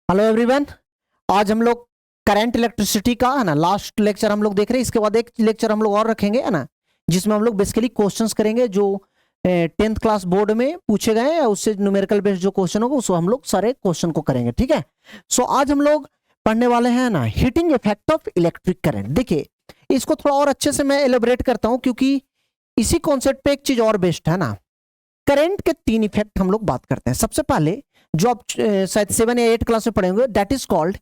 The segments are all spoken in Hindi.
Hello everyone. आज हम लोग करंट इलेक्ट्रिसिटी का है ना लास्ट लेक्चर हम लोग देख रहे हैं। इसके बाद एक लेक्चर हम लोग और रखेंगे है ना, जिसमें हम लोग बेसिकली क्वेश्चंस करेंगे जो 10th क्लास बोर्ड में पूछे गए हैं। उससे न्यूमेरिकल बेस्ड जो क्वेश्चन होगा उसको हम लोग सारे क्वेश्चन को करेंगे। ठीक है। सो आज हम लोग पढ़ने वाले हैं ना heating effect of electric current. देखिए इसको थोड़ा और अच्छे से मैं एलोबरेट करता हूं, क्योंकि इसी कॉन्सेप्ट पे एक चीज और बेस्ड है ना। करंट के 3 इफेक्ट हम लोग बात करते हैं। सबसे पहले जो आप शायद 7 या 8 क्लास में पढ़ेंगे, that is called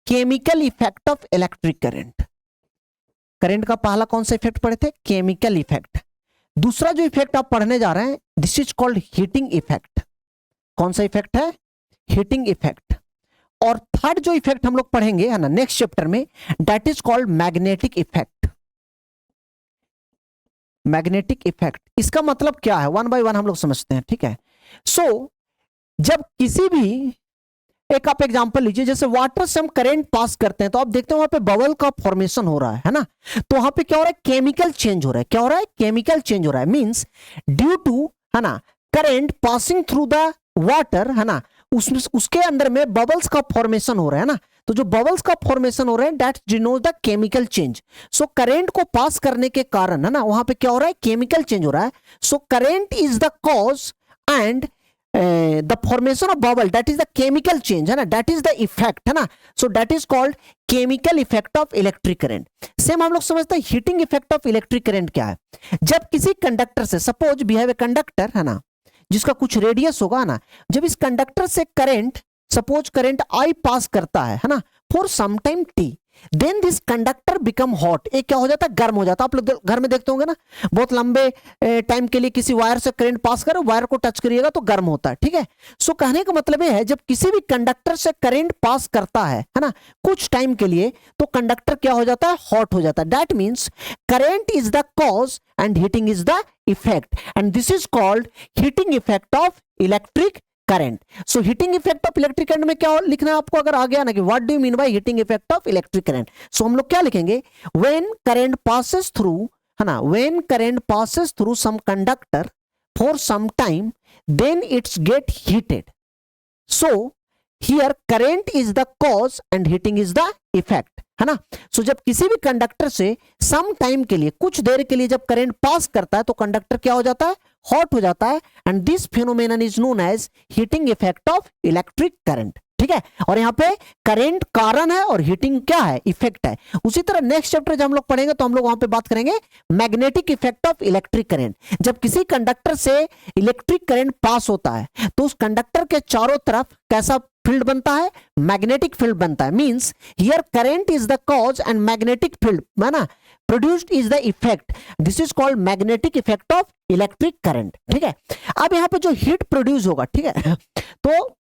chemical effect of electric current. Current का पहला कौन सा इफेक्ट पढ़े थे? Chemical effect. दूसरा जो इफेक्ट आप पढ़ने जा रहे हैं, this is called heating effect. कौन सा इफेक्ट है? Heating effect. और थर्ड जो इफेक्ट हम लोग पढ़ेंगे है ना नेक्स्ट चैप्टर में, that is called magnetic effect. Magnetic effect इसका मतलब क्या है, वन बाय वन हम लोग समझते हैं। ठीक है। सो जब किसी भी एक आप एग्जांपल लीजिए, जैसे वाटर से हम करंट पास करते हैं तो आप देखते हैं वहां पे बबल का फॉर्मेशन हो रहा है ना। तो वहां पे क्या हो रहा है? केमिकल चेंज हो रहा है। क्या हो रहा है? केमिकल चेंज हो रहा है। मींस ड्यू टू है ना current passing through the water है ना, उसके अंदर में बबल्स का फॉर्मेशन हो रहा है ना। तो जो बबल्स का फॉर्मेशन हो रहा है that denote the chemical change. So current को पास करने के कारण है ना वहां पे क्या हो रहा है? केमिकल चेंज हो रहा है। So current is the cause and the formation of bubble, that is the chemical change है ना, that is the effect है ना। so that is called chemical effect of electric current। Same हम लोग समझते हैं heating effect of electric current क्या है। जब किसी कंडक्टर से, suppose we have a conductor है ना जिसका कुछ रेडियस होगा ना, जब इस कंडक्टर से current, suppose current I pass करता है ना for some time T, then this conductor become hot. एक क्या हो जाता है? गर्म हो जाता है। आप लोग घर में देखते होंगे ना, बहुत लंबे टाइम के लिए किसी वायर से करंट पास करो, वायर को टच करिएगा तो गर्म होता है। ठीक है। सो कहने का मतलब ये है जब किसी भी कंडक्टर से करंट पास करता है ना कुछ टाइम के लिए, तो कंडक्टर क्या हो जाता है? हॉट हो जाता है। That means current is the cause and heating is the effect, and this is called heating effect of electric current. So heating effect of electric current में क्या लिखना है आपको? अगर आ गया ना कि what do you mean by heating effect of electric current, so हम लोग क्या लिखेंगे? व्हेन करंट पासेस थ्रू है ना, when current passes through some conductor for some time, then it's get heated. So here current is the cause and heating is the effect है ना। सो जब किसी भी कंडक्टर से सम टाइम के लिए, कुछ देर के लिए जब करंट पास करता है तो कंडक्टर क्या हो जाता है? हॉट हो जाता है। And this phenomenon is known as heating effect of electric current. ठीक है। और यहाँ पे करंट कारण है और हीटिंग क्या है? इफेक्ट है। उसी तरह नेक्स्ट चैप्टर जब हम लोग पढ़ेंगे तो हम लोग वहां पे बात करेंगे magnetic effect of electric current. जब किसी कंडक्टर से इलेक्ट्रिक करंट पास होता है तो उस कंडक्टर के चारों तरफ कैसा फील्ड बनता है? मैग्नेटिक फील्ड बनता है। Means here current is the cause and magnetic field है ना produced is the effect. This is called magnetic effect of electric current. ठीक है। अब यहां पे जो हीट प्रोड्यूस होगा, ठीक है, तो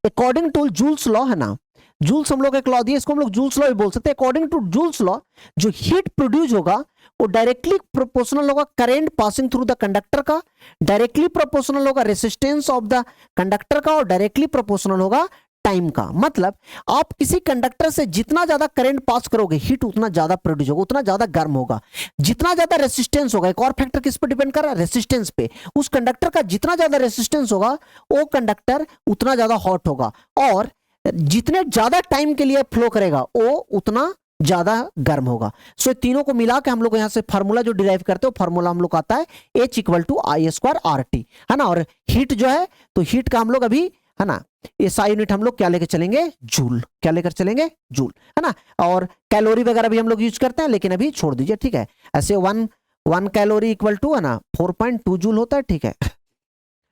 अकॉर्डिंग टू जूल्स लॉ है ना, जूल्स हम लोग एक लॉ दिया, इसको हम लोग जूल्स लॉ भी बोल सकते हैं। अकॉर्डिंग टू जूल्स लॉ जो हीट प्रोड्यूस होगा वो डायरेक्टली प्रोपोर्शनल होगा current passing through the conductor का, डायरेक्टली प्रोपोर्शनल होगा रेसिस्टेंस ऑफ द कंडक्टर का, और डायरेक्टली प्रोपोर्शनल होगा टाइम का। मतलब आप किसी कंडक्टर से जितना ज्यादा करंट पास करोगे हीट उतना ज्यादा प्रोड्यूस होगा, उतना ज्यादा गर्म होगा। जितना ज्यादा रेसिस्टेंस होगा, एक और फैक्टर किस पर डिपेंड कर रहा है? रेसिस्टेंस पे। उस कंडक्टर का जितना ज्यादा रेसिस्टेंस होगा वो कंडक्टर उतना ज्यादा हॉट होगा, और जितने ज्यादा टाइम के लिए फ्लो करेगा वो उतना ज्यादा गर्म होगा। सो तीनों को मिला के हम लोग यहां से फार्मूला जो डिराइव करते हैं, फार्मूला हम लोग आता है H = I² RT है ना। और हीट जो है, तो हीट का हम लोग अभी है ना ये SI यूनिट हम लोग क्या लेकर चलेंगे? जूल। क्या लेकर चलेंगे? जूल है ना। और कैलोरी वगैरह भी हम लोग यूज करते हैं, लेकिन अभी छोड़ दीजिए। ठीक है। ऐसे वन कैलोरी इक्वल टू है ना 4.2 जूल होता है। ठीक है।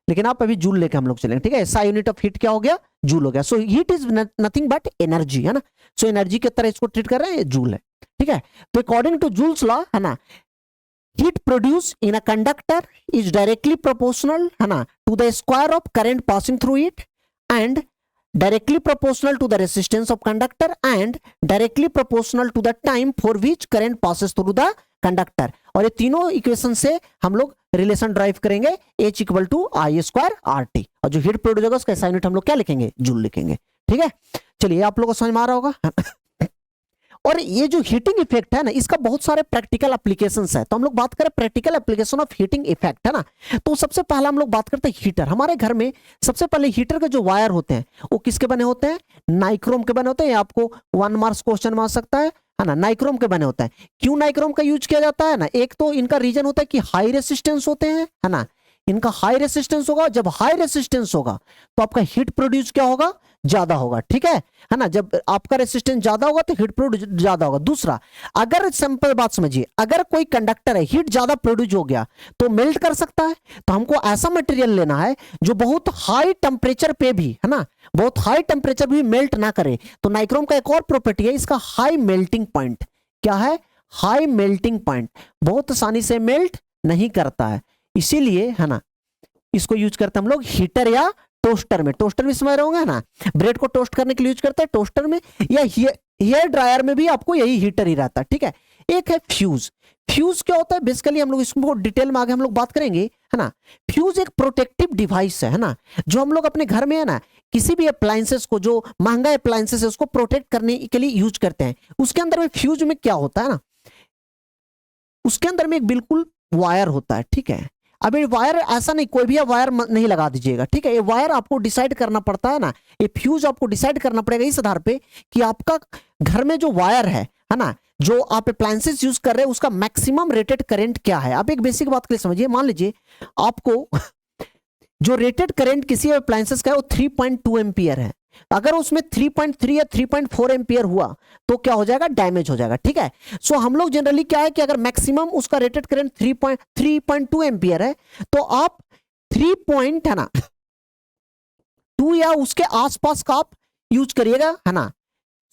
लेकिन आप अभी जूल लेके हम लोग चलेंगे। ठीक है। SI यूनिट ऑफ हीट क्या हो गया? जूल हो गया। So heat is nothing but energy है ना। सो एनर्जी की तरह इसको ट्रीट कर रहे हैं, जूल है। ठीक है। तो अकॉर्डिंग टू जूल्स लॉ है ना, heat produced in a conductor is directly proportional है ना to the square of current passing through it, and directly proportional to the resistance of conductor, and directly proportional to the time for which current passes through the conductor। और ये तीनों इक्वेशन से हम लोग रिलेशन ड्राइव करेंगे H = I² RT। और जो हीट प्रोड्यूस होगा उसका SI यूनिट हम लोग क्या लिखेंगे? जूल लिखेंगे। ठीक है। चलिए आप लोगों को समझ में आ रहा होगा। और ये जो हीटिंग इफेक्ट है ना, इसका बहुत सारे प्रैक्टिकल एप्लीकेशंस है। तो हम लोग बात करें practical application of heating effect, है ना। तो सबसे पहला हम लोग बात करते हैं हीटर। हमारे घर में सबसे पहले हीटर के जो वायर होते हैं वो किसके बने होते हैं? नाइक्रोम के बने होते हैं। आपको 1 मार्क्स क्वेश्चन में आ सकता है ना, नाइक्रोम के बने होते हैं। क्यों नाइक्रोम का यूज किया जाता है ना, एक तो इनका रीजन होता है कि हाई रेसिस्टेंस होते हैं, है ना। इनका हाई रेसिस्टेंस होगा, जब हाई रेसिस्टेंस होगा तो आपका हीट प्रोड्यूस क्या होगा? ज्यादा होगा, ठीक है ना। जब आपका रेसिस्टेंस ज्यादा होगा तो हीट प्रोड्यूस ज्यादा होगा। दूसरा, अगर सिंपल बात समझिए, अगर कोई कंडक्टर है हीट ज्यादा प्रोड्यूस हो गया तो मेल्ट कर सकता है। तो हमको ऐसा मटेरियल लेना है जो बहुत हाई टेम्परेचर पे भी, है ना, बहुत हाई टेम्परेचर भी मेल्ट ना करे। तो नाइक्रोम का एक और प्रॉपर्टी है, इसका हाई मेल्टिंग पॉइंट। क्या है? हाई मेल्टिंग पॉइंट, बहुत आसानी से मेल्ट नहीं करता है, इसीलिए, है ना, इसको यूज करते हैं हम लोग हीटर या टोस्टर में। टोस्टर भी समझ रहे होंगे ना, ब्रेड को टोस्ट करने के लिए यूज करते हैं टोस्टर में, या हेयर ड्रायर में भी आपको यही हीटर ही रहता है, ठीक है। एक है फ्यूज। फ्यूज क्या होता है? बेसिकली हम लोग इसको डिटेल में आगे हम लोग बात करेंगे, है ना। फ्यूज एक प्रोटेक्टिव डिवाइस है ना, जो हम लोग अपने घर में, है ना, किसी भी अप्लायंसेस को, जो महंगा अप्लायंसेस है उसको प्रोटेक्ट करने के लिए यूज करते हैं। उसके अंदर में फ्यूज में क्या होता है ना, उसके अंदर में एक बिल्कुल वायर होता है, ठीक है। अब ये वायर ऐसा नहीं, कोई भी वायर नहीं लगा दीजिएगा, ठीक है। ये वायर आपको डिसाइड करना पड़ता है ना, ये फ्यूज आपको डिसाइड करना पड़ेगा इस आधार पे कि आपका घर में जो वायर है ना, जो आप अप्लायंसेस यूज कर रहे हैं उसका मैक्सिमम रेटेड करंट क्या है। आप एक बेसिक बात के लिए समझिए, मान लीजिए आपको जो रेटेड करंट किसी अप्लायंसेस का है वो 3.2 एम्पियर है। अगर उसमें 3.3 या 3.4 एम्पियर हुआ तो क्या हो जाएगा? डैमेज हो जाएगा, ठीक है। सो हम लोग जनरली क्या है कि अगर मैक्सिमम उसका रेटेड करंट 3.2 एम्पियर है तो आप 3 है ना 2 या उसके आसपास का आप यूज करिएगा, है ना,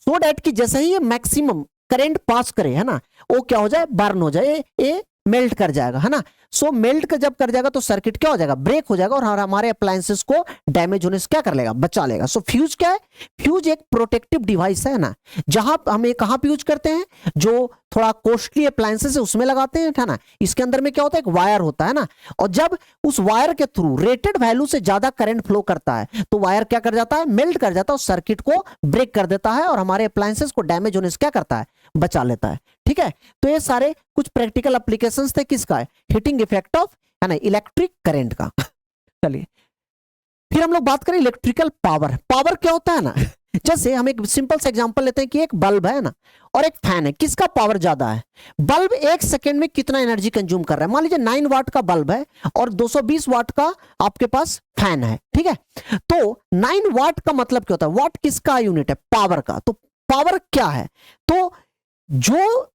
सो डैट कि जैसे ही ये मैक्सिमम करंट पास करे, है ना, वो क्या हो जाए? बर्न हो जाए, ये मेल्ट कर जाएगा, है ना। सो मेल्ट का जब कर जाएगा तो सर्किट क्या हो जाएगा? ब्रेक हो जाएगा और हमारे अप्लायंसेस को डैमेज होने से क्या कर लेगा? बचा लेगा। सो फ्यूज क्या है? फ्यूज एक प्रोटेक्टिव डिवाइस है ना, जहां हम कहां पे यूज करते हैं? जो थोड़ा कॉस्टली अप्लायंसेस है उसमें लगाते हैं, है ना। इसके अंदर में क्या होता है? एक वायर होता है ना, और जब उस वायर के थ्रू रेटेड वैल्यू से ज्यादा करंट फ्लो करता है तो वायर क्या कर जाता है? मेल्ट कर जाता है और सर्किट को ब्रेक कर देता है और हमारे अप्लायंसेस को डैमेज होने से क्या करता है? बचा लेता है, ठीक है। तो ये सारे कुछ प्रैक्टिकल एप्लीकेशंस थे किसका? हीटिंग इफेक्ट ऑफ, है ना, इलेक्ट्रिक करंट का। चलिए फिर हम लोग बात करें इलेक्ट्रिकल पावर। पावर क्या होता है ना, जैसे हम एक सिंपल सा एग्जांपल लेते हैं कि एक बल्ब है ना और एक फैन है, किसका पावर ज्यादा है? बल्ब 1 सेकंड में कितना एनर्जी कंज्यूम कर रहा है? मान लीजिए 9 वाट का बल्ब है और 220 वाट का आपके पास फैन है, ठीक है। तो 9 वाट का मतलब क्या होता है? वाट किसका यूनिट है? पावर का। तो पावर क्या है? तो जो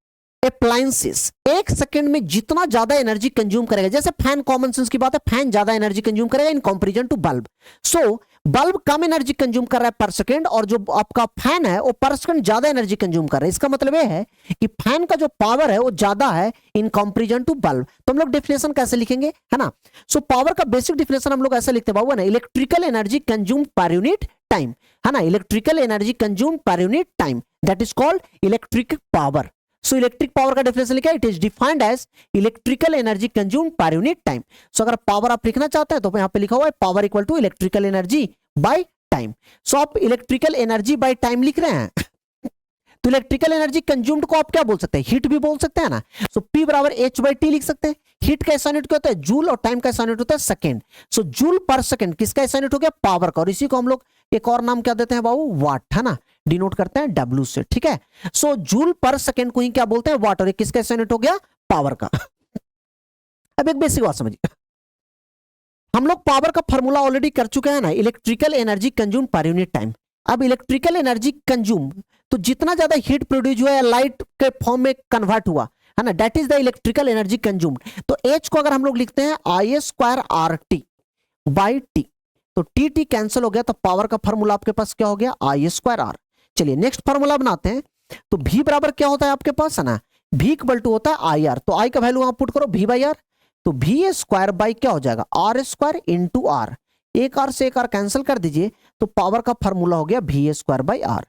अप्लायंसेस 1 सेकंड में जितना ज्यादा एनर्जी कंज्यूम करेगा, जैसे फैन, कॉमन सेंस की बात है, फैन ज्यादा एनर्जी कंज्यूम करेगा in comparison to bulb. So bulb कम एनर्जी कंज्यूम कर रहा है पर सेकंड, और जो आपका फैन है वो पर सेकंड ज्यादा एनर्जी कंज्यूम कर रहा है। इसका मतलब ये है कि फैन का जो पावर है वो ज्यादा है इन कंपैरिजन टू बल्ब। तो हम लोग डेफिनेशन कैसे लिखेंगे, है ना। सो पावर का बेसिक डेफिनेशन हम लोग ऐसे लिखते हैं बाबू, है ना, electrical energy consume per unit time, है ना, electrical energy consume per unit time, that is called electric power. So electric power का डेफिनेशन लिखा है, it is defined as electrical energy consume per unit time. So अगर पावर आप लिखना चाहते हैं तो यहां पे लिखा हुआ है power equal to electrical energy by time. So आप इलेक्ट्रिकल एनर्जी बाय टाइम लिख रहे हैं तो इलेक्ट्रिकल एनर्जी कंज्यूम्ड को आप क्या बोल सकते हैं? हीट भी बोल सकते हैं ना। सो P बराबर H/T लिख सकते हैं। हीट का ऐसा यूनिट क्या होता है? जूल, और टाइम का ऐसा यूनिट होता है सेकंड। सो जूल पर सेकंड किसका ऐसा यूनिट हो गया? पावर का। और इसी को हम लोग एक और नाम क्या देते हैं बाबू? वाट, है ना, डिनोट करते हैं W से, ठीक है। सो जूल पर सेकंड को ही क्या बोलते हैं? वाट। और किसका ऐसा यूनिट हो गया? पावर का। अब एक बेसिक बात समझिए, हम लोग पावर का फॉर्मूला ऑलरेडी कर चुके हैं ना, electrical energy consume per unit time. अब इलेक्ट्रिकल एनर्जी कंज्यूम, तो जितना ज्यादा हीट प्रोड्यूस हुआ या लाइट के फॉर्म में कन्वर्ट हुआ, है ना, that is the electrical energy consumed. तो H को अगर हम लोग लिखते हैं I² RT /T, तो T कैंसिल हो गया, तो पावर का फॉर्मूला आपके पास क्या हो गया? I²R। चलिए नेक्स्ट फॉर्मूला बनाते हैं। तो V बराबर क्या होता है आपके पास, है ना, V इक्वल टू होता है IR। तो I का वैल्यू आप पुट करो V/R, तो V² बाई क्या हो जाएगा? R² into R। एक R से एक R कैंसिल कर दीजिए, तो पावर का फॉर्मूला हो गया V² बाई R।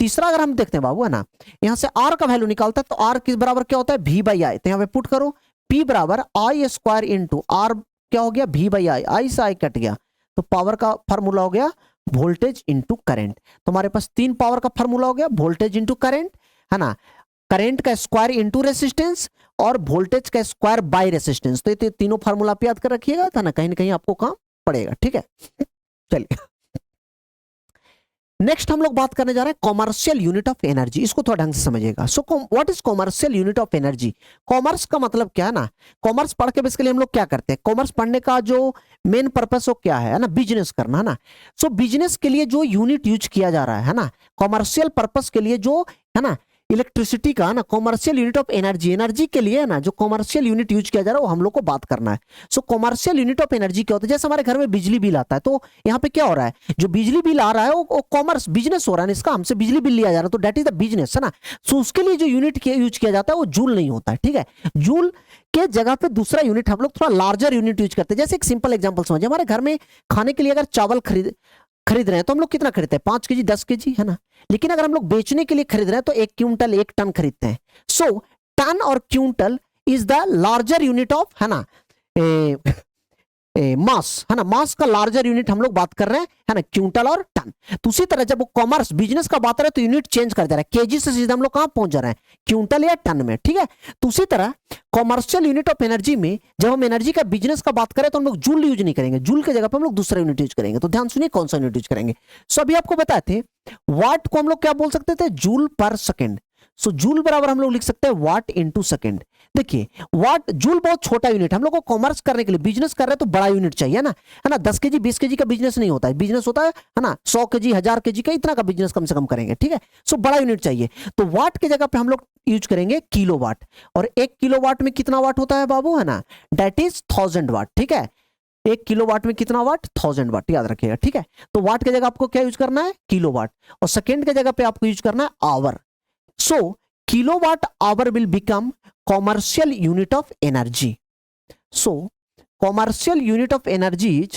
तीसरा अगर हम देखते हैं बाबू, है ना, यहां से R का वैल्यू निकालता है तो R किस बराबर क्या होता है? V/I। तो यहां पे पुट करो P बराबर I² इंटू R क्या हो गया? V/I। I से I कट गया, तो पावर का फॉर्मूला हो गया वोल्टेज इंटू करंट। तो हमारे पास 3 पावर का फॉर्मूला हो गया, वोल्टेज इंटू करंट, है ना, करंट का स्क्वायर इंटू रेसिस्टेंस और वोल्टेज का स्क्वायर बाय रेसिस्टेंस। तो ये तीनों फार्मूला आप याद कर रखिएगा था ना, कहीं ना कहीं आपको काम पड़ेगा, ठीक है। चलिए नेक्स्ट हम लोग बात करने जा रहे हैं कॉमर्शियल यूनिट ऑफ एनर्जी। इसको थोड़ा ढंग से समझिएगा। So what is commercial unit of energy? Commerce का मतलब क्या है ना, कॉमर्स पढ़ के बेसिकली हम लोग क्या करते हैं, कॉमर्स पढ़ने का जो मेन पर्पस वो क्या है ना, बिजनेस करना है ना। सो बिजनेस के लिए जो यूनिट यूज किया जा रहा है ना, कॉमर्शियल पर्पस के लिए जो है ना, इलेक्ट्रिसिटी का ना, commercial unit of energy, energy के लिए है ना, जो कॉमर्शियल यूनिट यूज किया जा रहा है वो हम लोग को बात करना है। सो कॉमर्शियल यूनिट ऑफ एनर्जी क्या होता है? जैसे हमारे घर में बिजली बिल आता है, तो यहाँ पे क्या हो रहा है, जो बिजली बिल आ रहा है वो कॉमर्स बिजनेस हो रहा है, इसका हमसे बिजली बिल लिया जा रहा है, तो दैट इज द बिजनेस, है ना। सो उसके लिए जो यूनिट यूज किया जाता है वो जूल नहीं होता है, ठीक है। जूल के जगह पे दूसरा यूनिट हम लोग थोड़ा लार्जर यूनिट यूज करते हैं। जैसे एक सिंपल एग्जांपल समझिए, हमारे घर में खाने के लिए अगर चावल खरीद रहे हैं तो हम लोग कितना खरीदते हैं, 5 केजी 10 केजी, है ना। लेकिन अगर हम लोग बेचने के लिए खरीद रहे हैं तो 1 क्विंटल 1 टन खरीदते हैं। सो टन और quintal is the larger unit of, है ना, मास, है ना, मास का लार्जर यूनिट हम लोग बात कर रहे हैं, है ना, क्विंटल और टन। तो उसी तरह जब वो कॉमर्स बिजनेस का बात कर रहे हैं तो यूनिट चेंज कर जा रहा है, केजी से सीधा हम लोग कहां पहुंच जा रहे हैं, क्विंटल या टन में, ठीक है। तो उसी तरह कॉमर्शियल यूनिट ऑफ एनर्जी में जब हम एनर्जी का बिजनेस का बात करें तो हम लोग जूल यूज नहीं करेंगे, जूल के जगह पर हम लोग दूसरा यूनिट यूज करेंगे। तो ध्यान सुनिए कौन सा यूनिट यूज करेंगे। सो अभी आपको बताए थे वाट को हम लोग क्या बोल सकते थे, जूल पर सेकेंड। सो जूल बराबर हम लोग लिख सकते हैं वाट इंटू सेकेंड। देखिए वाट, जूल बहुत छोटा यूनिट, हम लोग को कॉमर्स करने के लिए, बिजनेस कर रहे हैं तो बड़ा यूनिट चाहिए ना, है ना। 10 केजी 20 केजी का बिजनेस नहीं होता है, बिजनेस होता है ना 100 केजी 1000 केजी का, इतना का बिजनेस कम से कम करेंगे, ठीक है। सो बड़ा यूनिट चाहिए, तो वाट की जगह पे हम लोग यूज करेंगे किलो वाट। और 1 किलो वाट में कितना वाट होता है बाबू, है ना, दैट इज 1000 वाट, ठीक है। 1 किलो वाट में कितना वाट, 1000 वाट, याद रखिएगा, ठीक है। तो वाट की जगह आपको क्या यूज करना है, किलो वाट, और सेकेंड की जगह पे आपको यूज करना है hour. So kilowatt hour will become commercial unit of energy. So commercial unit of energy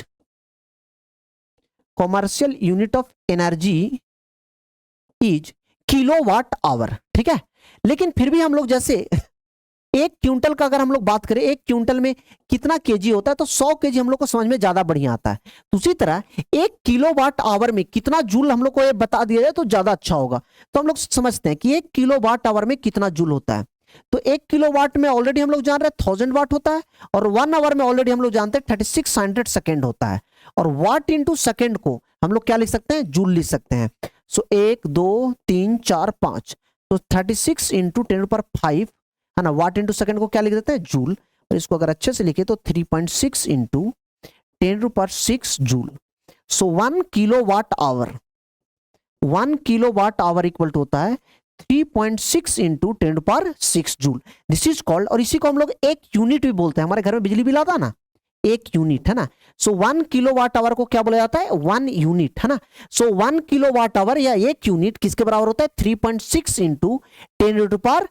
is kilowatt hour, ठीक है। लेकिन फिर भी हम लोग जैसे 1 क्विंटल का अगर हम लोग बात करें, 1 क्विंटल में कितना केजी होता है, तो 100 केजी हम लोग को समझ में ज्यादा बढ़िया आता है। उसी तरह 1 किलोवाट आवर में कितना जूल हम लोग को ये बता दिया जाए तो ज्यादा अच्छा होगा। तो हम लोग समझते हैं कि 1 किलोवाट आवर में कितना जूल होता है। तो 1 किलोवाट में ऑलरेडी हम लोग जान रहे हैं 1000 वाट होता है, और 1 आवर में ऑलरेडी हम लोग जानते हैं 3600 सेकेंड होता है। और वाट इंटू सेकेंड को हम लोग क्या लिख सकते हैं, जूल लिख सकते हैं। सो 1 2 3 4 5, तो 36 इंटू 10⁵, है ना, वाट इंटू सेकंड को क्या लिख देते हैं, जूल। और इसको अगर अच्छे से लिखे तो 3.6 into 10⁶ joule. So 1 kilowatt hour, 1 kilowatt hour equal to होता है 3.6 into 10⁶ joule. This is called, और इसी को हम लोग एक यूनिट भी बोलते हैं। हमारे घर में बिजली बिल आता है ना, 1 यूनिट, है ना। सो 1 किलोवाट आवर को क्या बोला जाता है, 1 यूनिट, है ना। सो 1 किलोवाट आवर या 1 यूनिट किसके बराबर होता है, 3.6 इंटू 10⁶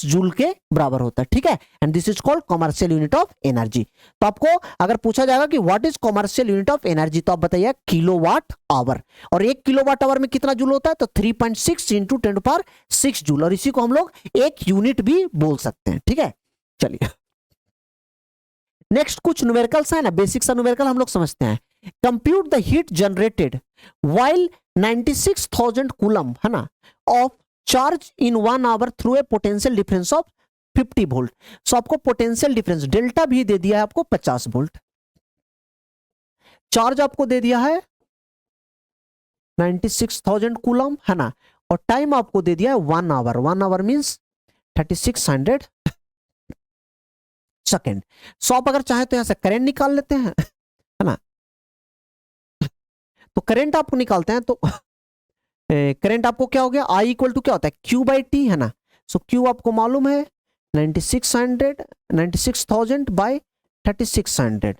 जूल के बराबर होता है, ठीक है। And this is called commercial unit of energy. तो आपको अगर पूछा जाएगा कि what is commercial unit of energy, तो आप बताइए किलोवाट आवर। और 1 किलोवाट आवर में कितना जूल होता है, तो 3.6 इंटू 10⁶ जूल। और इसी को हम लोग एक यूनिट भी बोल सकते हैं, ठीक है। चलिए नेक्स्ट कुछ न्यूमेरिकल्स है ना, बेसिक सा न्यूमेरिकल हम लोग समझते हैं। Compute the heat generated while 96,000 coulomb, है ना, of charge in 1 hour through a potential difference of 50 volt. So आपको पोटेंशियल डिफरेंस डेल्टा भी दे दिया है आपको 50 वोल्ट, चार्ज आपको दे दिया है 96,000 कूलम, है ना, और टाइम आपको दे दिया है 1 hour. 1 hour means 3600 second. So आप अगर चाहे तो यहां से करंट निकाल लेते हैं, है ना। तो करंट आपको निकालते हैं तो करंट आपको क्या हो गया, आई इक्वल टू क्या होता है, क्यू बाई टी, है ना। सो क्यू आपको मालूम है 96,000 बाई 3600,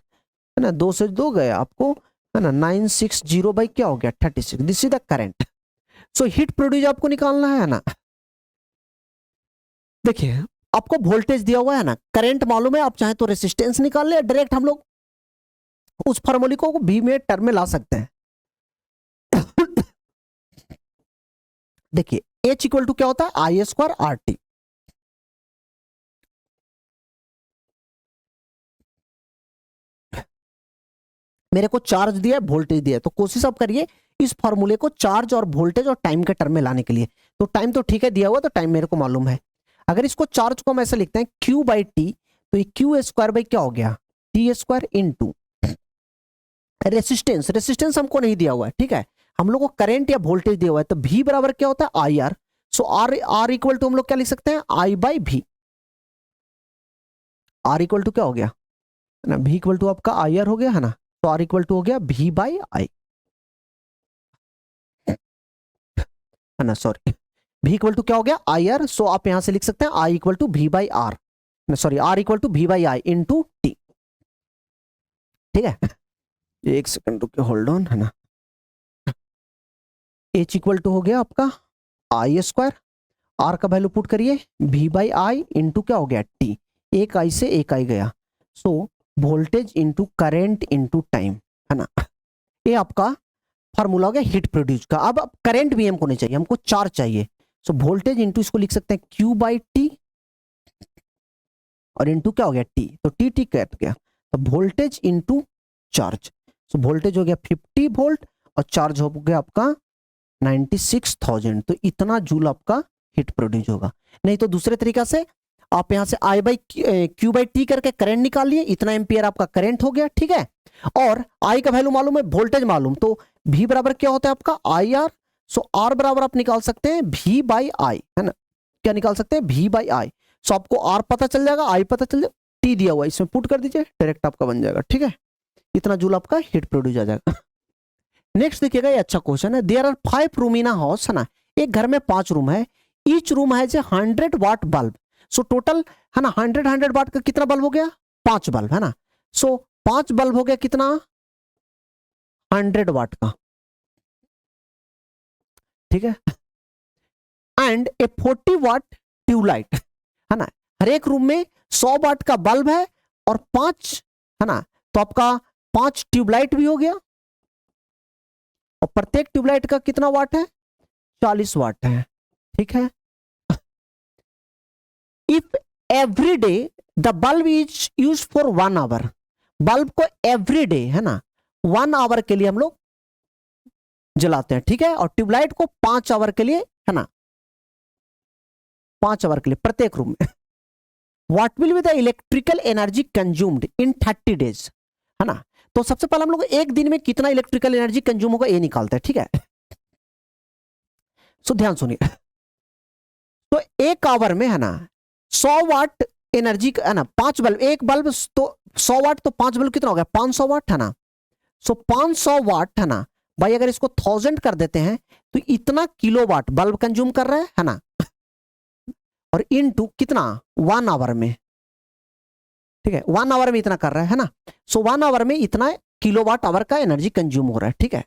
है ना, 2 से 2 गए आपको, है ना, 960 बाई क्या हो गया 36। This is the current. So heat produce आपको निकालना है ना। देखिए आपको वोल्टेज दिया हुआ है ना, करंट मालूम है, आप चाहे तो रेसिस्टेंस निकाल ले, डायरेक्ट हम लोग उस फार्मूले को भी में टर्म में ला सकते हैं। देखिए H इक्वल टू क्या होता है, आई स्क्वायर आर टी। मेरे को चार्ज दिया है, वोल्टेज दिया है, तो कोशिश आप करिए इस फॉर्मूले को चार्ज और वोल्टेज और टाइम के टर्म में लाने के लिए। तो टाइम तो ठीक है दिया हुआ, तो टाइम मेरे को मालूम है। अगर इसको चार्ज को हम ऐसे लिखते हैं Q बाई टी, तो ये Q स्क्वायर बाई क्या हो गया, T square into resistance. Resistance हमको नहीं दिया हुआ है, ठीक है, हम लोग को करंट या वोल्टेज दिया हुआ है। तो V बराबर क्या होता है I R. So R equal to हम लोग क्या लिख सकते हैं I by V. R equal to क्या हो गया ना, V इक्वल टू आपका आई आर हो गया है ना, तो आर इक्वल टू हो गया V बाई आई है ना, सॉरी V इक्वल टू क्या हो गया आई आर। सो आप यहां से लिख सकते हैं I equal to V by R, sorry R equal to V by I into T, ठीक है। एक सेकंड रुकिए, होल्ड ऑन है ना। H इक्वल टू हो गया आपका आई स्क्वायर, आर का वैल्यू पुट करिए V बाई आई इंटू क्या हो गया टी, एक आई से एक आई गया, so voltage into current into time है ना। ये आपका फार्मूला हो गया हीट प्रोड्यूस का। अब करंट भी हमको नहीं चाहिए, हमको चार्ज चाहिए। सो वोल्टेज इंटू इसको लिख सकते हैं Q बाई टी और इंटू क्या हो गया टी, तो टी टी कट गया, तो voltage into charge. So voltage हो गया 50 वोल्ट और चार्ज हो गया आपका 96,000। तो इतना जूल आपका हीट प्रोड्यूस होगा। नहीं तो दूसरे तरीका से आप यहां से आई बाई क्यू बाई टी करके करंट निकाल लिए, इतना एम्पियर आपका करंट हो गया, ठीक है। और आई का वैल्यू मालूम है, वोल्टेज मालूम, तो V बराबर क्या होता है आपका आई आर। सो आर बराबर आप निकाल सकते हैं V बाई आई है ना, क्या निकाल सकते हैं V बाई आई। सो आपको आर पता चल जाएगा, आई पता चल जाएगा, टी दिया हुआ इसमें पुट कर दीजिए, डायरेक्ट आपका बन जाएगा, ठीक है। इतना जूल आपका हीट प्रोड्यूस आ जाएगा। नेक्स्ट देखिएगा, ये अच्छा क्वेश्चन है। There are 5 room in a house है ना, एक घर में 5 रूम है, each room has a 100 watt bulb. So total है ना 100 वाट का कितना बल्ब हो गया, 5 बल्ब है ना। सो 5 बल्ब हो गया कितना 100 वाट का, ठीक है। एंड ए 40 वाट ट्यूबलाइट है ना, हर एक रूम में 100 वाट का बल्ब है और 5 है ना, तो आपका 5 ट्यूबलाइट भी हो गया और प्रत्येक ट्यूबलाइट का कितना वाट है 40 वाट है, ठीक है। If every day the bulb is use for 1 hour, bulb को एवरी डे है ना 1 आवर के लिए हम लोग जलाते हैं, ठीक है। और ट्यूबलाइट को 5 आवर के लिए है ना, 5 आवर के लिए प्रत्येक रूम में। What will be the electrical energy consumed in 30 days है ना। तो सबसे पहले हम लोग एक दिन में कितना इलेक्ट्रिकल एनर्जी कंज्यूम होगा ये निकालते हैं, ठीक है। सो ध्यान सुनिए, तो एक आवर में है ना 100 वाट एनर्जी है ना, 5 बल्ब, एक बल्ब तो 100 वाट, तो 5 बल्ब कितना हो गया 500 वाट है ना। सो 500 वाट है ना भाई, अगर इसको 1000 कर देते हैं तो इतना किलोवाट बल्ब कंज्यूम कर रहा है ना, और इनटू कितना 1 आवर में, ठीक है, 1 आवर में इतना कर रहा है ना। सो 1 आवर में इतना किलोवाट आवर का एनर्जी कंज्यूम हो रहा है, ठीक है।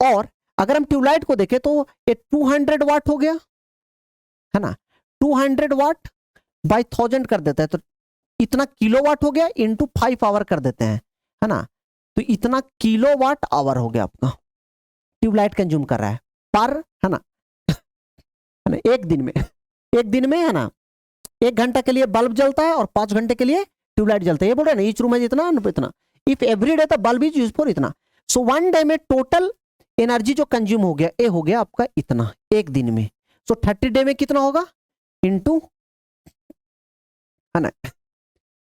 और अगर हम ट्यूबलाइट को देखें तो ये 200 वाट हो गया है ना, 200 वाट बाई 1000 कर देता है तो इतना किलोवाट हो गया, इंटू 5 आवर कर देते हैं है ना, तो इतना किलोवाट आवर हो गया आपका ट्यूबलाइट कंज्यूम कर रहा है पर है ना, एक दिन में, एक दिन में है ना 1 घंटा के लिए बल्ब जलता है और 5 घंटे के लिए ट्यूबलाइट जलता है, ये बोल रहे हैं ना ईच रूम है इतना इतना। If every day the bulb is use for इतना, सो 1 डे में टोटल एनर्जी जो कंज्यूम हो गया ये हो गया आपका इतना एक दिन में। सो 30 डे में कितना होगा इंटू है ना,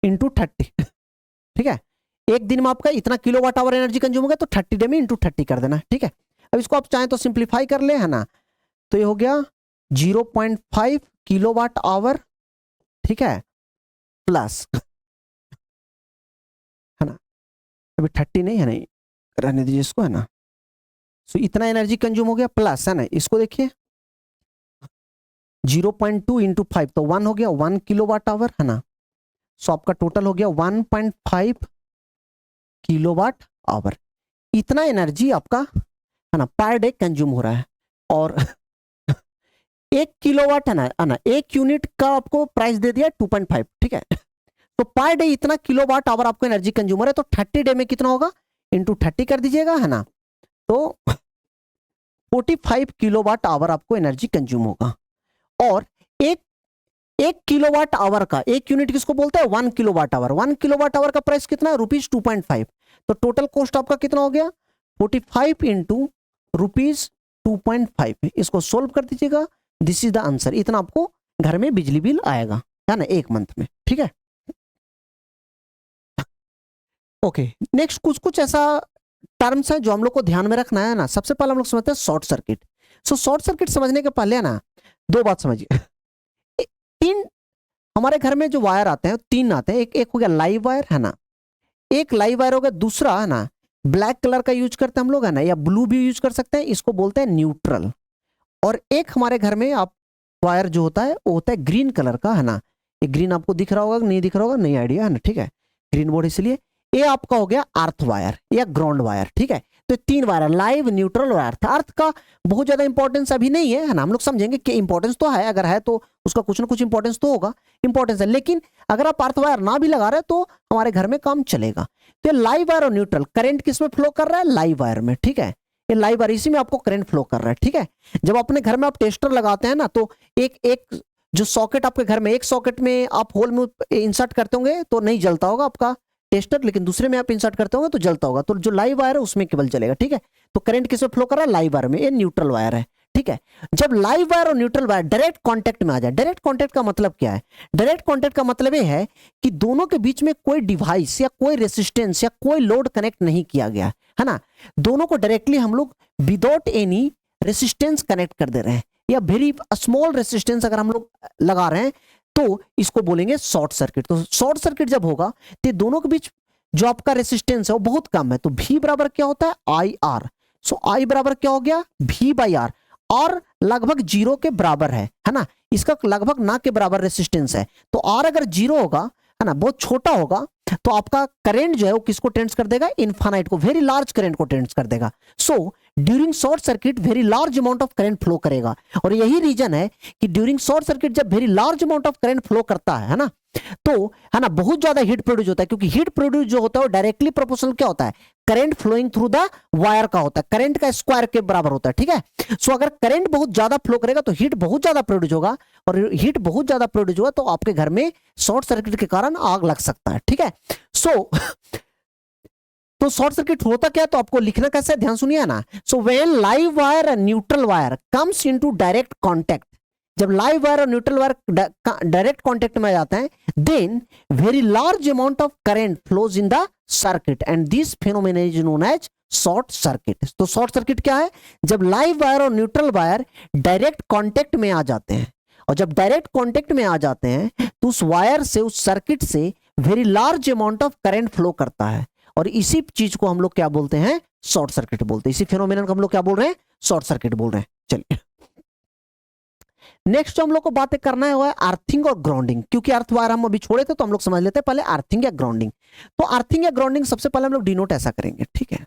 इंटू 30, ठीक है। एक दिन में आपका इतना किलोवाट आवर एनर्जी कंज्यूम होगा, तो 30 डे में इंटू 30 कर देना, ठीक है। अब इसको आप चाहें तो सिंप्लीफाई कर ले है ना, तो ये हो गया 0.5 किलोवाट आवर, ठीक है, प्लस है ना, अभी 30 नहीं है, नहीं रहने दीजिए इसको है ना। सो इतना एनर्जी कंज्यूम हो गया प्लस है ना, इसको देखिए 0.2 इंटू 5 तो 1 हो गया 1 किलोवाट आवर है ना। सो आपका टोटल हो गया 1.5 किलोवाट आवर। इतना एनर्जी आपका है ना पर डे कंज्यूम हो रहा है। और 1 किलोवाट है ना 1 यूनिट का आपको प्राइस दे दिया 2.5, ठीक है। तो पर डे इतना किलोवाट आवर आपको एनर्जी कंज्यूम हो रहा है, तो 30 डे में कितना होगा इंटू 30 कर दीजिएगा है ना, तो 45 किलोवाट आवर आपको एनर्जी कंज्यूम होगा। और एक किलोवाट आवर का एक यूनिट किसको बोलते हैं 1 किलोवाट आवर। 1 किलोवाट आवर का प्राइस कितना है ₹2.5, तो टोटल कॉस्ट आपका कितना हो गया 45 इंटू ₹2.5। इसको सोल्व कर दीजिएगा, दिस इज द आंसर। इतना आपको घर में बिजली बिल आएगा, है ना, 1 मंथ में, ठीक है। ओके, नेक्स्ट कुछ कुछ ऐसा टर्म्स है जो हम लोग को ध्यान में रखना है ना। सबसे पहले हम लोग समझते हैं short circuit. So short circuit समझने के पहले ना 2 बात समझिए। 3 हमारे घर में जो वायर आते हैं 3 आते हैं। एक हो गया लाइव वायर, है ना, एक लाइव वायर हो गया, दूसरा है ना ब्लैक कलर का यूज करते हैं हम लोग, है ना, या ब्लू भी यूज कर सकते हैं, इसको बोलते हैं न्यूट्रल। और एक हमारे घर में आप वायर जो होता है वो होता है ग्रीन कलर का, है ना। ये ग्रीन आपको दिख रहा होगा, नहीं दिख रहा होगा, नहीं आइडिया, है ना, ठीक है, ग्रीन बोर्ड इसलिए। ये आपका हो गया अर्थ वायर या ग्राउंड वायर, ठीक है। तो 3 वायर है, लाइव, न्यूट्रल और अर्थ। अर्थ का बहुत ज्यादा इंपॉर्टेंस अभी नहीं है ना, हम लोग समझेंगे कि इंपॉर्टेंस तो है, अगर है तो उसका कुछ ना कुछ इंपॉर्टेंस तो होगा, इंपॉर्टेंस है। लेकिन अगर आप अर्थ वायर ना भी लगा रहे तो हमारे घर में काम चलेगा। तो लाइव वायर और न्यूट्रल, करंट किसमें फ्लो कर रहा है? लाइव वायर में, ठीक है। ये लाइव वायर, इसी में आपको करंट फ्लो कर रहा है, ठीक है। जब अपने घर में आप टेस्टर लगाते हैं ना, तो एक जो सॉकेट आपके घर में, एक सॉकेट में आप होल में इंसर्ट करते होंगे तो नहीं जलता होगा आपका टेस्टर, लेकिन दूसरे में आप इंसर्ट करते होंगे तो जलता होगा। तो जो लाइव वायर है उसमें केवल जलेगा, ठीक है। तो करंट किसमें फ्लो कर रहा है? लाइव वायर में। ये न्यूट्रल वायर है, ठीक है। जब लाइव वायर और न्यूट्रल वायर डायरेक्ट कांटेक्ट में आ जाए, डायरेक्ट कांटेक्ट का मतलब क्या है? डायरेक्ट कांटेक्ट का मतलब ये है कि दोनों के बीच में कोई डिवाइस या कोई रेसिस्टेंस या कोई लोड कनेक्ट नहीं किया गया, है ना। दोनों को डायरेक्टली हम लोग विदाउट एनी रेसिस्टेंस कनेक्ट कर दे रहे हैं, या वेरी स्मॉल रेसिस्टेंस अगर हम लोग लगा रहे हैं तो इसको बोलेंगे शॉर्ट सर्किट। तो शॉर्ट सर्किट जब होगा तो दोनों के बीच जो आपका रेसिस्टेंस है वो बहुत कम है, तो V बराबर क्या होता है? IR। सो I बराबर क्या हो गया? V/R। R लगभग 0 के बराबर है ना, इसका लगभग ना के बराबर रेसिस्टेंस है। तो R अगर 0 होगा, है ना, बहुत छोटा होगा, तो आपका करंट जो है वो किसको टेंड्स कर देगा? इनफाइनाइट को, वेरी लार्ज करंट को टेंड्स कर देगा। So during short circuit very large amount of current flow करेगा। और यही रीजन है कि ड्यूरिंग शॉर्ट सर्किट जब very large amount of current flow करता है ना, तो है ना बहुत ज्यादा हीट प्रोड्यूस होता है, क्योंकि हीट प्रोड्यूस जो होता है वो डायरेक्टली प्रोपोर्शनल क्या होता है? Current flowing through the wire का होता है, करंट का स्क्वायर के बराबर होता है, ठीक है। सो अगर करंट बहुत ज्यादा फ्लो करेगा तो हीट बहुत ज्यादा प्रोड्यूस होगा, और हीट बहुत ज्यादा प्रोड्यूस होगा तो आपके घर में शॉर्ट सर्किट के कारण आग लग सकता है, ठीक है। सो तो शॉर्ट सर्किट होता क्या है, तो आपको लिखना कैसे है, ध्यान सुनिए ना। So when live wire and neutral wire comes into direct contact, जब लाइव वायर और न्यूट्रल वायर डायरेक्ट कांटेक्ट में आ जाते हैं, then very large amount of current flows in the circuit and this phenomena is known as short circuit. तो शॉर्ट सर्किट क्या है? जब लाइव वायर और न्यूट्रल वायर डायरेक्ट कांटेक्ट में आ जाते हैं, और जब डायरेक्ट कांटेक्ट में आ जाते हैं तो उस वायर से, उस सर्किट से very large amount of current flow करता है, और इसी चीज को हम लोग क्या बोलते हैं? शॉर्ट सर्किट बोलते हैं। इसी फेनोमेनन को हम लोग क्या बोल रहे हैं? शॉर्ट सर्किट बोल रहे हैं। चलिए नेक्स्ट जो हम लोग को बातें करना है वो है अर्थिंग और ग्राउंडिंग। क्योंकि अर्थ वायर हम अभी छोड़े थे तो हम लोग समझ लेते हैं पहले अर्थिंग या ग्राउंडिंग। तो अर्थिंग या ग्राउंडिंग सबसे पहले हम लोग डिनोट ऐसा करेंगे, ठीक है।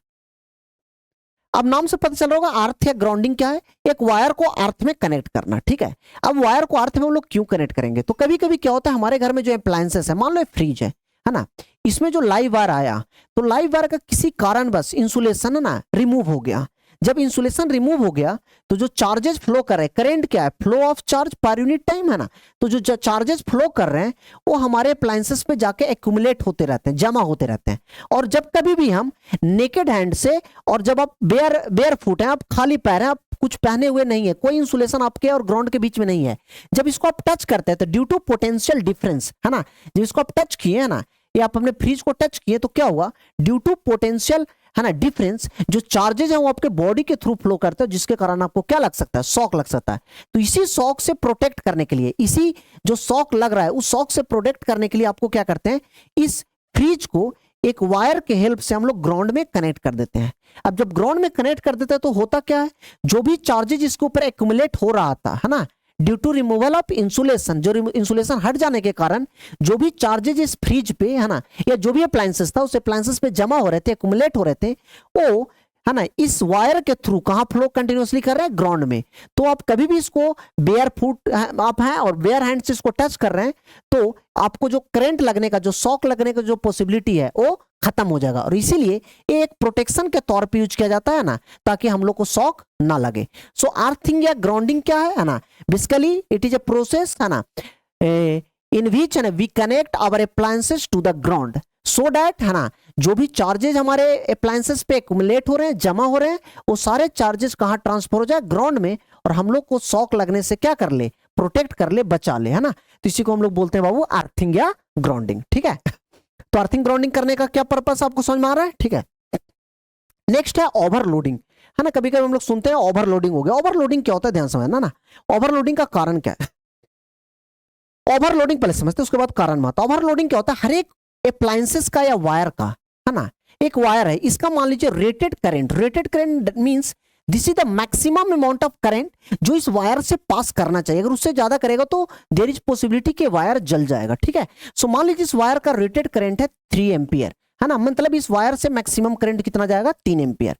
अब नाम से पता चल रहा होगा अर्थ या ग्राउंडिंग क्या है? एक वायर को अर्थ में कनेक्ट करना, ठीक है। अब वायर को अर्थ में हम लोग क्यों कनेक्ट करेंगे? तो कभी कभी क्या होता है हमारे घर में जो अप्लायंसेस है, मान लो फ्रिज है ना, इसमें जो लाइव वायर आया, तो लाइव वायर का किसी कारण बस इंसुलेशन है ना रिमूव हो गया। जब इंसुलेशन रिमूव हो गया तो जो चार्जेस फ्लो कर रहे हैं, करंट क्या है? फ्लो ऑफ चार्ज पर यूनिट टाइम, है ना। तो जो चार्जेस फ्लो कर रहे हैं वो हमारे अप्लायंसेस पे जाके एक्यूमुलेट होते रहते हैं, जमा होते रहते हैं। और जब कभी भी हम नेकेड हैंड से, और जब आप बेयर फुट हैं, आप खाली पैर हैं, आप कुछ पहने हुए नहीं है, कोई इंसुलेशन आपके और ग्राउंड के बीच में नहीं है, जब इसको आप टच करते हैं तो ड्यू टू पोटेंशियल डिफरेंस, है ना, जब इसको आप टच किए, है ना, ये आप अपने फ्रिज को टच किए तो क्या हुआ? ड्यू टू पोटेंशियल, है ना, डिफरेंस, जो चार्जेज है वो आपके बॉडी के थ्रू फ्लो करते हैं, जिसके कारण आपको क्या लग सकता है? शॉक लग सकता है। तो इसी शॉक से प्रोटेक्ट करने के लिए, इसी जो शॉक लग रहा है उस शॉक से प्रोटेक्ट करने के लिए आपको क्या करते हैं? इस फ्रिज को एक वायर के हेल्प से हम लोग ग्राउंड में कनेक्ट कर देते हैं। अब जब ग्राउंड में कनेक्ट कर देते हैं तो होता क्या है? जो भी चार्जेज इसके ऊपर एक्यूमुलेट हो रहा था, है ना, due to removal of insulation, जो इंसुलेशन हट जाने के कारण जो भी चार्जेज इस फ्रिज पे, है ना, या जो भी अप्लायंसेस था उस अप्लायंसेस पे जमा हो रहे थे, एक्यूमुलेट हो रहे थे, वो, है ना, इस वायर के थ्रू कहां फ्लो कंटिन्यूअसली कर रहे हैं? ग्राउंड में। तो आप कभी भी इसको बेयर फुट आप हैं और बेयर हैंड से इसको टच कर रहे हैं तो आपको जो करंट लगने का, जो शॉक लगने का जो पॉसिबिलिटी है वो खत्म हो जाएगा। और इसीलिए एक प्रोटेक्शन के तौर पे यूज किया जाता है ना, ताकि हम लोग को शॉक ना लगे। सो अर्थिंग या ग्राउंडिंग क्या है ना, basically it is a process, है ना, in which we connect our appliances to the ground, so that, है ना, जो भी चार्जेस हमारे अप्लायंसेस पे एक्युमुलेट हो रहे हैं, जमा हो रहे हैं, वो सारे चार्जेस कहाँ ट्रांसफर हो जाए, ग्राउंड में, और हम लोग को शॉक लगने से क्या कर ले, प्रोटेक्ट कर ले, बचा ले, है ना। तो इसी को हम लोग बोलते हैं बाबू अर्थिंग या ग्राउंडिंग, ठीक है। तो अर्थिंग ग्राउंडिंग करने का क्या पर्पस आपको समझ में आ रहा है, ठीक है। नेक्स्ट है ओवरलोडिंग, है ना। कभी कभी हम लोग सुनते हैं ओवरलोडिंग हो गया। ओवरलोडिंग क्या होता है, ध्यान समझना ना। ओवरलोडिंग का कारण क्या है, ओवरलोडिंग पहले समझते हैं, उसके बाद कारण माता। ओवरलोडिंग क्या होता है, हर एक अप्लायंसेस का या वायर का, है ना, एक वायर है, इसका मान लीजिए rated current means this is the maximum amount of current जो इस वायर से पास करना चाहिए। अगर उससे ज्यादा करेगा तो देयर इज पॉसिबिलिटी कि वायर जल जाएगा, ठीक है। सो मान लीजिए इस वायर का रेटेड करंट है 3 एम्पियर, है ना, मतलब इस वायर से मैक्सिमम करंट कितना जाएगा, 3 एम्पियर।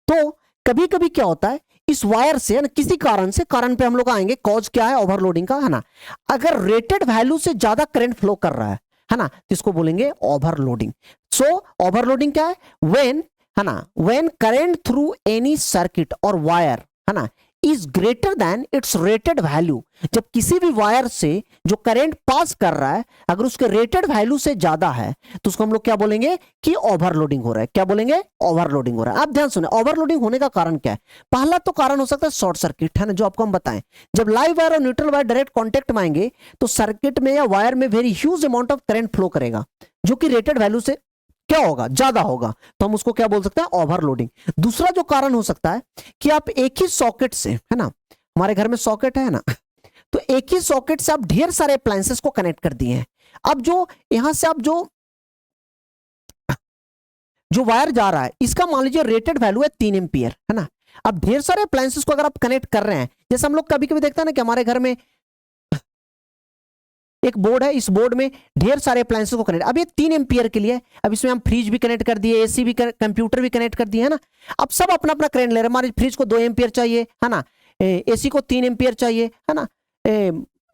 तो कभी कभी क्या होता है, इस वायर से, है ना, किसी कारण से, कारण पे हम लोग आएंगे, कॉज क्या है ओवरलोडिंग का, है ना, अगर रेटेड वैल्यू से ज्यादा करंट फ्लो कर रहा है ना, तो इसको बोलेंगे ओवरलोडिंग। सो ओवरलोडिंग क्या है, व्हेन, है ना, when current through any circuit और वायर, है ना, is greater than it's rated value. जब किसी भी वायर से जो करंट पास कर रहा है अगर उसके रेटेड वैल्यू से ज्यादा है तो उसको हम लोग क्या बोलेंगे कि ओवरलोडिंग हो रहा है। क्या बोलेंगे, ओवरलोडिंग हो रहा है। आप ध्यान सुने, ओवरलोडिंग होने का कारण क्या है। पहला तो कारण हो सकता है शॉर्ट सर्किट, है ना, जो आपको हम बताएं, जब लाइव वायर और न्यूट्रल वायर डायरेक्ट कॉन्टेक्ट में आएंगे तो सर्किट में या वायर में very huge amount of current flow करेगा जो कि रेटेड वैल्यू से क्या होगा, ज्यादा होगा, तो हम उसको क्या बोल सकते हैं, ओवरलोडिंग। दूसरा जो कारण हो सकता है कि आप एक ही सॉकेट से, है ना, हमारे घर में सॉकेट है ना, तो एक ही सॉकेट से आप ढेर सारे अप्लायंसेस को कनेक्ट कर दिए हैं। अब जो यहां से आप जो वायर जा रहा है इसका मान लीजिए रेटेड वैल्यू है 3 एम्पियर, है ना। अब ढेर सारे अप्लायंसेस को अगर आप कनेक्ट कर रहे हैं, जैसे हम लोग कभी कभी देखते हैं ना कि हमारे घर में एक बोर्ड है, इस बोर्ड में ढेर सारे अप्लायंसेस को कनेक्ट, अब ये 3 एम्पियर के लिए, अब इसमें हम फ्रिज भी कनेक्ट कर दिए, एसी भी, कंप्यूटर भी कनेक्ट कर दिए, है ना। अब सब अपना अपना करंट ले रहे हैं। हमारे फ्रिज को 2 एम्पियर चाहिए, है ना, एसी को 3 एम्पियर चाहिए, है ना,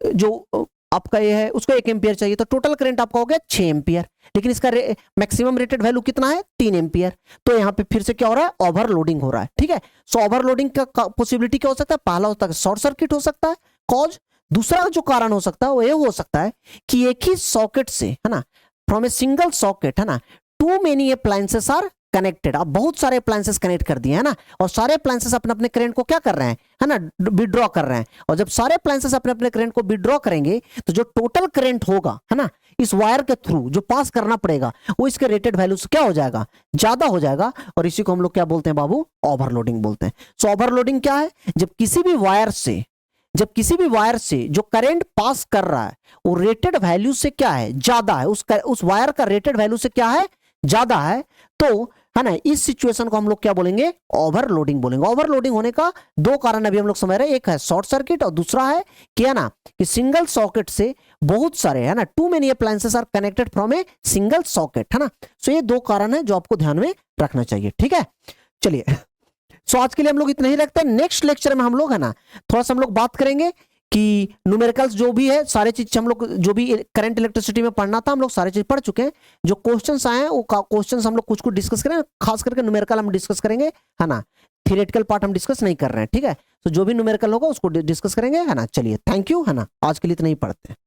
जो आपका ये है उसको 1 एम्पियर चाहिए, तो टोटल करंट आपका हो गया 6 एम्पियर, लेकिन इसका मैक्सिमम रेटेड वैल्यू कितना है, 3 एम्पियर। तो यहाँ पे फिर से क्या हो रहा है, ओवरलोडिंग हो रहा है, ठीक है। सो ओवरलोडिंग का पॉसिबिलिटी क्या हो सकता है, पहला होता है शॉर्ट सर्किट हो सकता है, कॉज। दूसरा जो कारण हो सकता है वो ये हो सकता है कि एक ही सॉकेट से, है ना, फ्रॉम ए सिंगल सॉकेट, है ना, too many appliances are connected. आप बहुत सारे अप्लायंसेस कनेक्ट कर दिए, है ना, और सारे अप्लायंसेस अपने अपने करंट को क्या कर रहे हैं, है ना, विड्रॉ कर रहे हैं। और जब सारे अप्लायंसेस अपने अपने करंट को विड्रॉ करेंगे तो जो टोटल करंट होगा, है ना, इस वायर के थ्रू जो पास करना पड़ेगा वो इसके रेटेड वैल्यू से क्या हो जाएगा, ज्यादा हो जाएगा, और इसी को हम लोग क्या बोलते हैं बाबू, ओवरलोडिंग बोलते हैं। सो ओवरलोडिंग क्या है, जब किसी भी वायर से जो करंट पास कर रहा है वो रेटेड वैल्यू से क्या है, ज्यादा है, उस वायर का रेटेड वैल्यू से क्या है, ज्यादा है, तो, है ना, इस सिचुएशन को हम लोग क्या बोलेंगे, ओवरलोडिंग बोलेंगे। ओवरलोडिंग होने का 2 कारण अभी हम लोग समझ रहे हैं, एक है शॉर्ट सर्किट और दूसरा है कि, है ना, कि सिंगल सॉकेट से बहुत सारे, है ना, too many appliances are connected from a single socket, है ना। सो ये 2 कारण है जो आपको ध्यान में रखना चाहिए, ठीक है। चलिए, सो आज के लिए हम लोग इतना ही रखते हैं। नेक्स्ट लेक्चर में हम लोग, है ना, थोड़ा सा हम लोग बात करेंगे कि न्यूमेरिकल्स जो भी है, सारे चीज हम लोग जो भी करंट इलेक्ट्रिसिटी में पढ़ना था हम लोग सारे चीज पढ़ चुके हैं। जो क्वेश्चंस आए हैं वो क्वेश्चंस हम लोग कुछ कुछ डिस्कस करें, खास करके न्यूमेरिकल हम डिस्कस करेंगे, है ना, थियोरेटिकल पार्ट हम डिस्कस नहीं कर रहे हैं, ठीक है। तो जो भी न्यूमेरिकल होगा उसको डिस्कस करेंगे, है ना। चलिए, थैंक यू, है ना, आज के लिए इतना ही पढ़ते हैं।